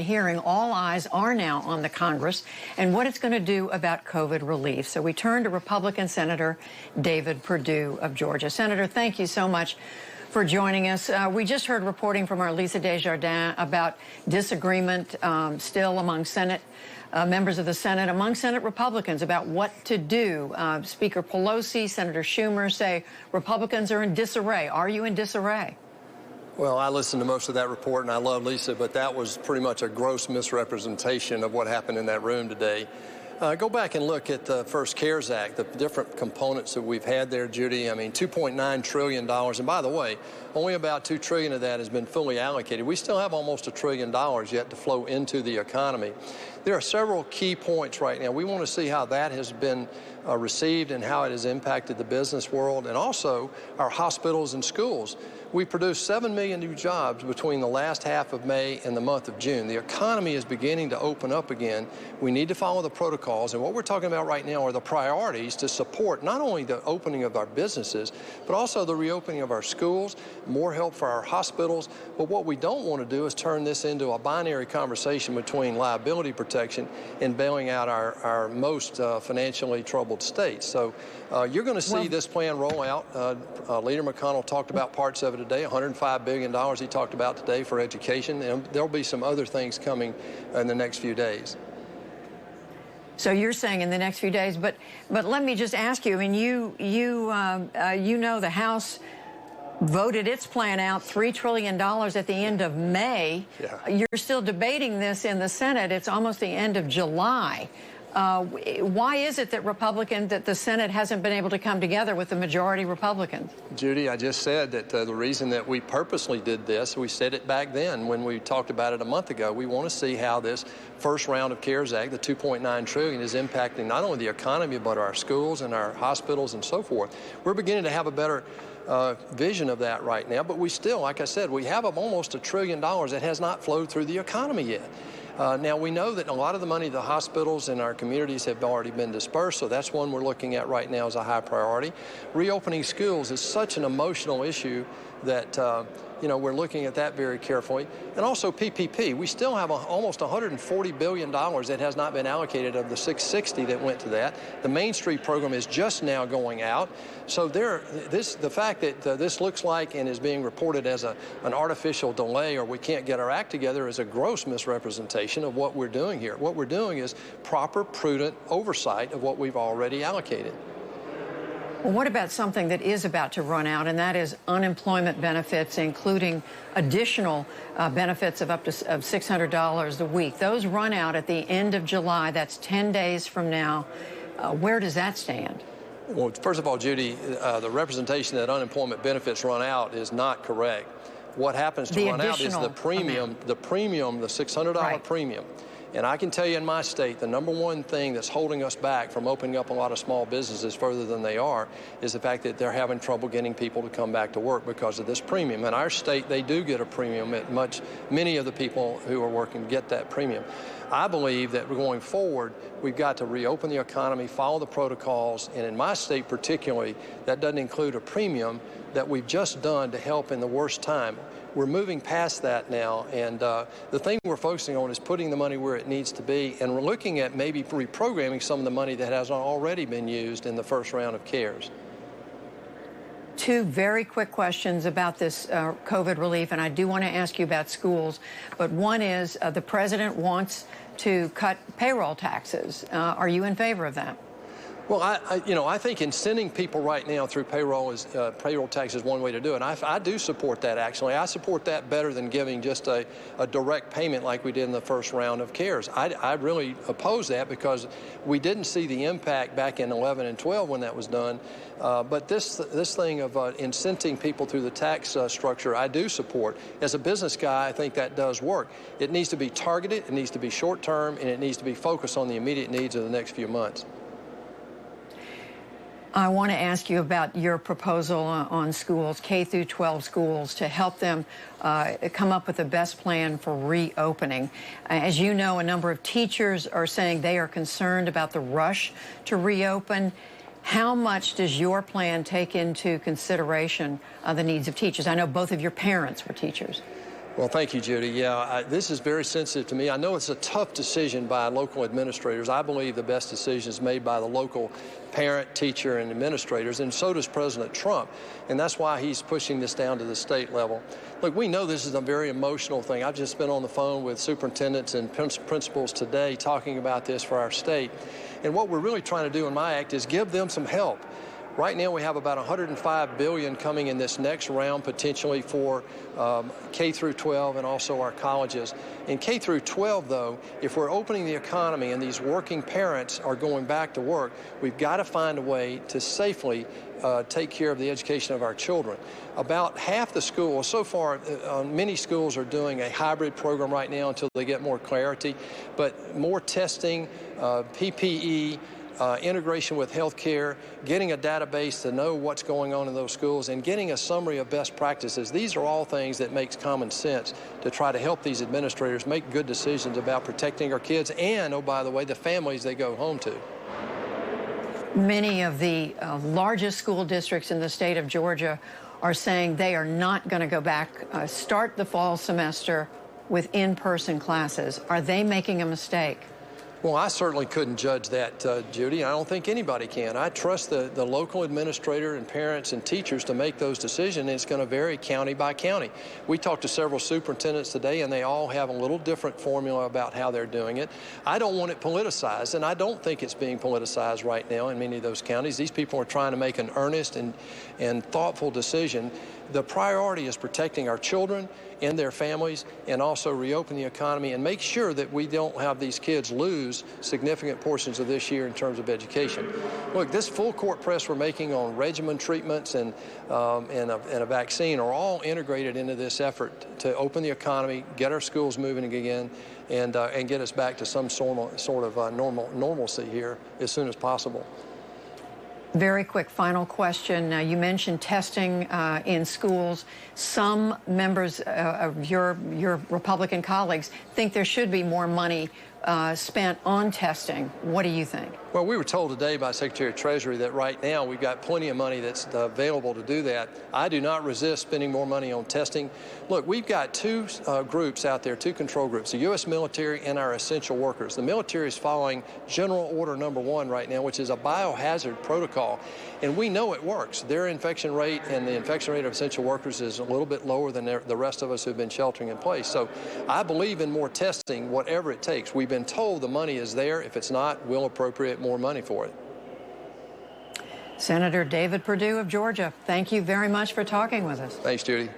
hearing, all eyes are now on the Congress and what it's going to do about COVID relief. So we turn to Republican Senator David Perdue of Georgia. Senator, thank you so much for joining us. We just heard reporting from our Lisa Desjardins about disagreement still among members of the Senate, among Senate Republicans about what to do. Speaker Pelosi, Senator Schumer say Republicans are in disarray. Are you in disarray? Well, I listened to most of that report, and I love Lisa, but that was pretty much a gross misrepresentation of what happened in that room today. Go back and look at the first CARES Act, the different components that we've had there, Judy. I mean, $2.9 trillion. And by the way, only about $2 trillion of that has been fully allocated. We still have almost $1 trillion yet to flow into the economy. There are several key points right now. We want to see how that has been received and how it has impacted the business world and also our hospitals and schools. We produced 7 million new jobs between the last half of May and the month of June. The economy is beginning to open up again. We need to follow the protocols, and what we're talking about right now are the priorities to support not only the opening of our businesses, but also the reopening of our schools, more help for our hospitals. But what we don't want to do is turn this into a binary conversation between liability protection and bailing out our most financially troubled states. So you're going to see this plan roll out. Leader McConnell talked about parts of it today, $105 billion he talked about today for education, and there'll be some other things coming in the next few days. So you're saying in the next few days, but let me just ask you, I mean, you know the House voted its plan out, $3 trillion at the end of May. Yeah. You're still debating this in the Senate. It's almost the end of July. Why is it that the Senate hasn't been able to come together with the majority Republicans? Judy, I just said that the reason that we purposely did this, we said it back then when we talked about it a month ago, we want to see how this first round of CARES Act, the $2.9 trillion, is impacting not only the economy, but our schools and our hospitals and so forth. We're beginning to have a better vision of that right now, but we still, like I said, we have almost $1 trillion that has not flowed through the economy yet. Now, we know that a lot of the money the hospitals and our communities have already been dispersed, so that's one we're looking at right now as a high priority. Reopening schools is such an emotional issue that, we're looking at that very carefully. And also PPP. We still have almost $140 billion that has not been allocated of the $660 that went to that. The Main Street program is just now going out. So the fact that this looks like and is being reported as an artificial delay or we can't get our act together is a gross misrepresentation of what we're doing here. What we're doing is proper, prudent oversight of what we've already allocated. Well, what about something that is about to run out, and that is unemployment benefits, including additional benefits of up to $600 a week? Those run out at the end of July. That's 10 days from now. Where does that stand? Well, first of all, Judy, the representation that unemployment benefits run out is not correct. What happens to run out is the premium, the $600 premium. And I can tell you in my state, the number one thing that's holding us back from opening up a lot of small businesses further than they are is the fact that they're having trouble getting people to come back to work because of this premium. In our state, they do get a premium. Many of the people who are working get that premium. I believe that going forward, we've got to reopen the economy, follow the protocols, and in my state particularly, that doesn't include a premium that we've just done to help in the worst time. We're moving past that now, and the thing we're focusing on is putting the money where it needs to be, and we're looking at maybe reprogramming some of the money that has already been used in the first round of CARES. Two very quick questions about this COVID relief, and I do want to ask you about schools, but one is the president wants to cut payroll taxes. Are you in favor of that? Well, I think incenting people right now through payroll tax is one way to do it. And I do support that, actually. I support that better than giving just a direct payment like we did in the first round of CARES. I really oppose that because we didn't see the impact back in 11 and 12 when that was done. But this thing of incenting people through the tax structure, I do support. As a business guy, I think that does work. It needs to be targeted, it needs to be short-term, and it needs to be focused on the immediate needs of the next few months. I want to ask you about your proposal on schools, K through 12 schools, to help them come up with the best plan for reopening. As you know, a number of teachers are saying they are concerned about the rush to reopen. How much does your plan take into consideration the needs of teachers? I know both of your parents were teachers. Well, thank you, Judy. Yeah, this is very sensitive to me. I know it's a tough decision by local administrators. I believe the best decision is made by the local parent, teacher, and administrators, and so does President Trump. And that's why he's pushing this down to the state level. Look, we know this is a very emotional thing. I've just been on the phone with superintendents and principals today talking about this for our state. And what we're really trying to do in my act is give them some help. Right now, we have about $105 billion coming in this next round, potentially for K through 12 and also our colleges. In K through 12, though, if we're opening the economy and these working parents are going back to work, we've got to find a way to safely take care of the education of our children. About half the schools, so far, many schools are doing a hybrid program right now until they get more clarity, but more testing, PPE, integration with healthcare, getting a database to know what's going on in those schools, and getting a summary of best practices. These are all things that makes common sense to try to help these administrators make good decisions about protecting our kids and, oh, by the way, the families they go home to. Many of the largest school districts in the state of Georgia are saying they are not going to go back, start the fall semester with in-person classes. Are they making a mistake? Well, I certainly couldn't judge that, Judy. I don't think anybody can. I trust the local administrator and parents and teachers to make those decisions, and it's going to vary county by county. We talked to several superintendents today, and they all have a little different formula about how they're doing it. I don't want it politicized, and I don't think it's being politicized right now in many of those counties. These people are trying to make an earnest and thoughtful decision. The priority is protecting our children and their families, and also reopen the economy and make sure that we don't have these kids lose significant portions of this year in terms of education. Look, this full court press we're making on regimen treatments and a vaccine are all integrated into this effort to open the economy, get our schools moving again, and get us back to some sort of normalcy here as soon as possible. Very quick final question. You mentioned testing in schools. Some members of your Republican colleagues think there should be more money spent on testing. What do you think? Well, we were told today by Secretary of Treasury that right now we've got plenty of money that's available to do that. I do not resist spending more money on testing. Look, we've got two groups out there, two control groups, the U.S. military and our essential workers. The military is following General Order Number 1 right now, which is a biohazard protocol, and we know it works. Their infection rate and the infection rate of essential workers is a little bit lower than the rest of us who've been sheltering in place. So I believe in more testing, whatever it takes. We've been told the money is there. If it's not, we'll appropriate more money for it. Senator David Perdue of Georgia, thank you very much for talking with us. Thanks, Judy.